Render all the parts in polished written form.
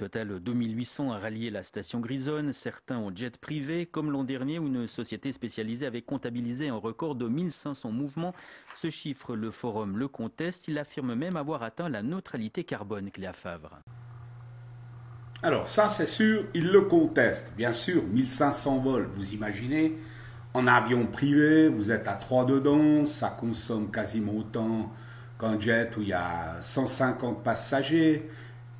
total 2800 à rallier la station Grisonne. Certains ont jet privé, comme l'an dernier où une société spécialisée avait comptabilisé un record de 1500 mouvements. Ce chiffre, le forum le conteste. Il affirme même avoir atteint la neutralité carbone, Cléa Favre. Alors ça c'est sûr, il le conteste. Bien sûr, 1500 vols, vous imaginez, en avion privé, vous êtes à 3 dedans, ça consomme quasiment autant qu'un jet où il y a 150 passagers.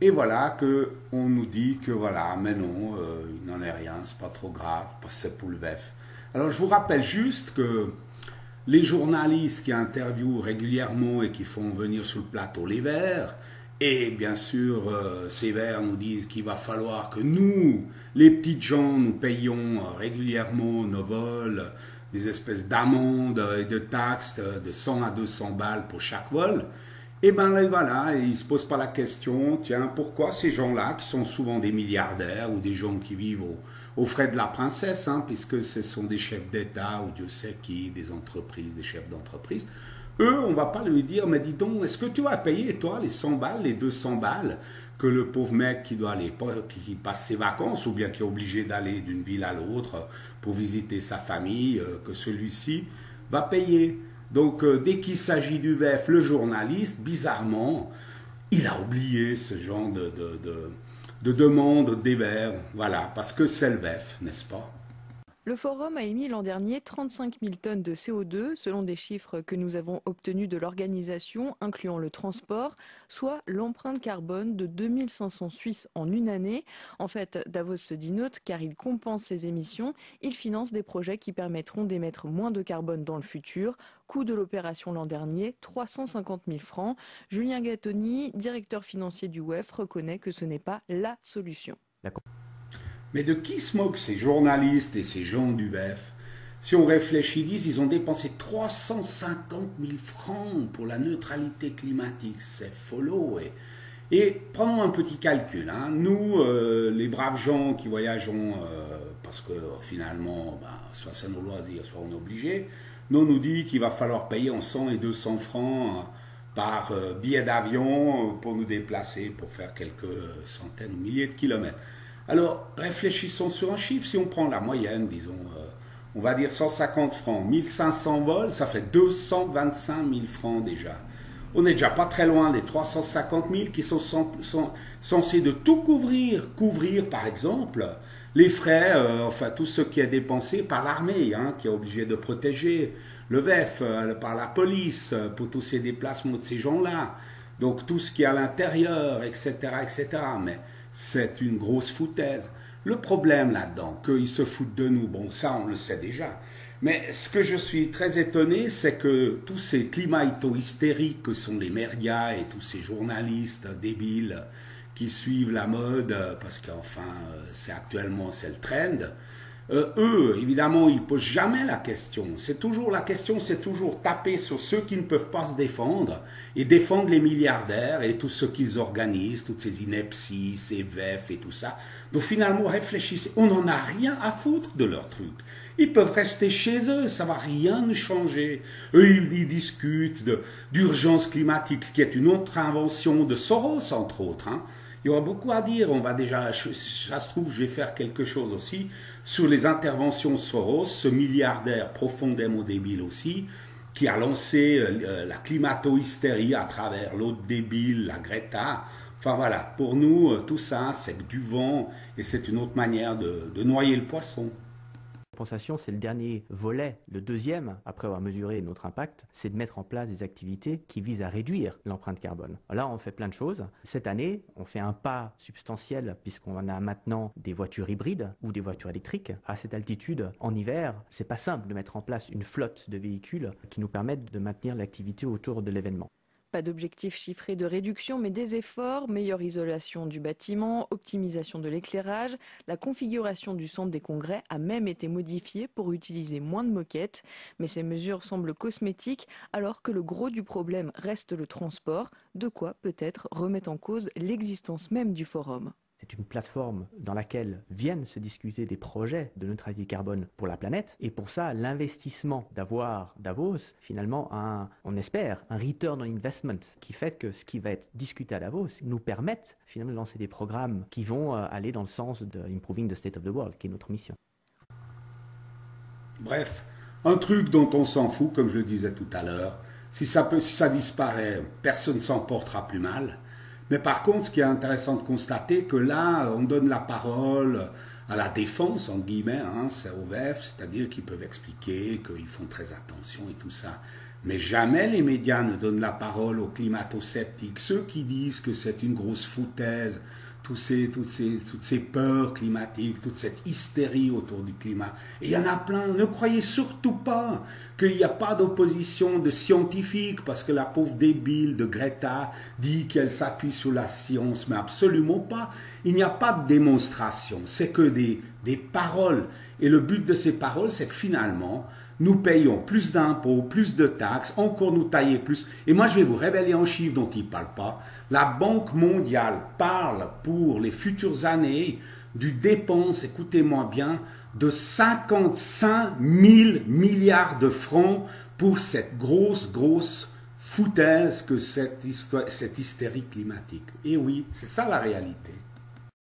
Et voilà qu'on nous dit que voilà, mais non, il n'en est rien, c'est pas trop grave, c'est pour le VEF. Alors je vous rappelle juste que les journalistes qui interviewent régulièrement et qui font venir sur le plateau les Verts, et bien sûr, ces Verts nous disent qu'il va falloir que nous, les petites gens, nous payions régulièrement nos vols, des espèces d'amendes et de taxes de 100 à 200 balles pour chaque vol. Et bien là, voilà, ils ne se posent pas la question, tiens, pourquoi ces gens-là, qui sont souvent des milliardaires ou des gens qui vivent aux frais de la princesse, hein, puisque ce sont des chefs d'État ou Dieu sait qui, des entreprises, des chefs d'entreprise, eux, on ne va pas lui dire, mais dis donc, est-ce que tu vas payer, toi, les 100 balles, les 200 balles, que le pauvre mec qui doit aller, qui passe ses vacances, ou bien qui est obligé d'aller d'une ville à l'autre pour visiter sa famille, que celui-ci va payer. Donc, dès qu'il s'agit du VEF, le journaliste, bizarrement, il a oublié ce genre de demande des Verts. Voilà, parce que c'est le VEF, n'est-ce pas ? Le forum a émis l'an dernier 35 000 tonnes de CO2, selon des chiffres que nous avons obtenus de l'organisation, incluant le transport, soit l'empreinte carbone de 2500 Suisses en une année. En fait, Davos se dit neutre car il compense ses émissions. Il finance des projets qui permettront d'émettre moins de carbone dans le futur. Coût de l'opération l'an dernier, 350 000 francs. Julien Gattoni, directeur financier du WEF, reconnaît que ce n'est pas la solution. Mais de qui se moquent ces journalistes et ces gens du VEF? Si on réfléchit, ils disent qu'ils ont dépensé 350 000 francs pour la neutralité climatique. C'est follo. Et prenons un petit calcul. Hein. Nous, les braves gens qui voyageons, parce que finalement, soit c'est nos loisirs, soit on est obligé, nous, on nous dit qu'il va falloir payer en 100 et 200 francs par billet d'avion pour nous déplacer, pour faire quelques centaines ou milliers de kilomètres. Alors, réfléchissons sur un chiffre. Si on prend la moyenne, disons, on va dire 150 francs, 1500 vols, ça fait 225 000 francs déjà. On n'est déjà pas très loin des 350 000 qui sont censés de tout couvrir. Couvrir, par exemple, les frais, enfin tout ce qui est dépensé par l'armée, hein, qui est obligé de protéger le VEF, par la police, pour tous ces déplacements de ces gens-là. Donc tout ce qui est à l'intérieur, etc., etc. Mais c'est une grosse foutaise. Le problème là-dedans, qu'ils se foutent de nous, bon ça on le sait déjà. Mais ce que je suis très étonné, c'est que tous ces climato-hystériques que sont les médias et tous ces journalistes débiles qui suivent la mode, parce qu'enfin c'est le trend, eux, évidemment, ils ne posent jamais la question. La question, c'est toujours taper sur ceux qui ne peuvent pas se défendre et défendre les milliardaires et tous ceux qu'ils organisent, toutes ces inepties, ces VEF et tout ça. Donc finalement, réfléchissez, on n'en a rien à foutre de leur truc. Ils peuvent rester chez eux, ça ne va rien changer. Eux, ils discutent d'urgence climatique, qui est une autre invention de Soros, entre autres. Hein. Il y aura beaucoup à dire. On va déjà, ça se trouve, je vais faire quelque chose aussi sur les interventions Soros, ce milliardaire profondément débile aussi, qui a lancé la climato-hystérie à travers l'autre débile, la Greta. Enfin voilà, pour nous, tout ça, c'est que du vent et c'est une autre manière de noyer le poisson. La compensation, c'est le dernier volet. Le deuxième, après avoir mesuré notre impact, c'est de mettre en place des activités qui visent à réduire l'empreinte carbone. Là, on fait plein de choses. Cette année, on fait un pas substantiel puisqu'on a maintenant des voitures hybrides ou des voitures électriques. À cette altitude, en hiver, c'est pas simple de mettre en place une flotte de véhicules qui nous permettent de maintenir l'activité autour de l'événement. Pas d'objectif chiffré de réduction, mais des efforts, meilleure isolation du bâtiment, optimisation de l'éclairage. La configuration du centre des congrès a même été modifiée pour utiliser moins de moquettes. Mais ces mesures semblent cosmétiques alors que le gros du problème reste le transport, de quoi peut-être remettre en cause l'existence même du forum. C'est une plateforme dans laquelle viennent se discuter des projets de neutralité carbone pour la planète. Et pour ça, l'investissement d'avoir Davos, finalement, on espère, un return on investment qui fait que ce qui va être discuté à Davos nous permette finalement de lancer des programmes qui vont aller dans le sens de Improving the State of the World, qui est notre mission. Bref, un truc dont on s'en fout, comme je le disais tout à l'heure, si ça disparaît, personne ne s'en portera plus mal. Mais par contre, ce qui est intéressant de constater, que là, on donne la parole à la défense, entre guillemets, hein, c'est au VEF, c'est-à-dire qu'ils peuvent expliquer qu'ils font très attention et tout ça. Mais jamais les médias ne donnent la parole aux climato-sceptiques, ceux qui disent que c'est une grosse foutaise, toutes ces peurs climatiques, toute cette hystérie autour du climat. Et il y en a plein. Ne croyez surtout pas qu'il n'y a pas d'opposition de scientifiques, parce que la pauvre débile de Greta dit qu'elle s'appuie sur la science, mais absolument pas. Il n'y a pas de démonstration, c'est que des paroles. Et le but de ces paroles, c'est que finalement, nous payons plus d'impôts, plus de taxes, encore nous tailler plus. Et moi, je vais vous révéler un chiffre dont il ne parle pas. La Banque mondiale parle pour les futures années du dépense, écoutez-moi bien, de 55 000 milliards de francs pour cette grosse foutaise que cette hystérie climatique. Et oui, c'est ça la réalité.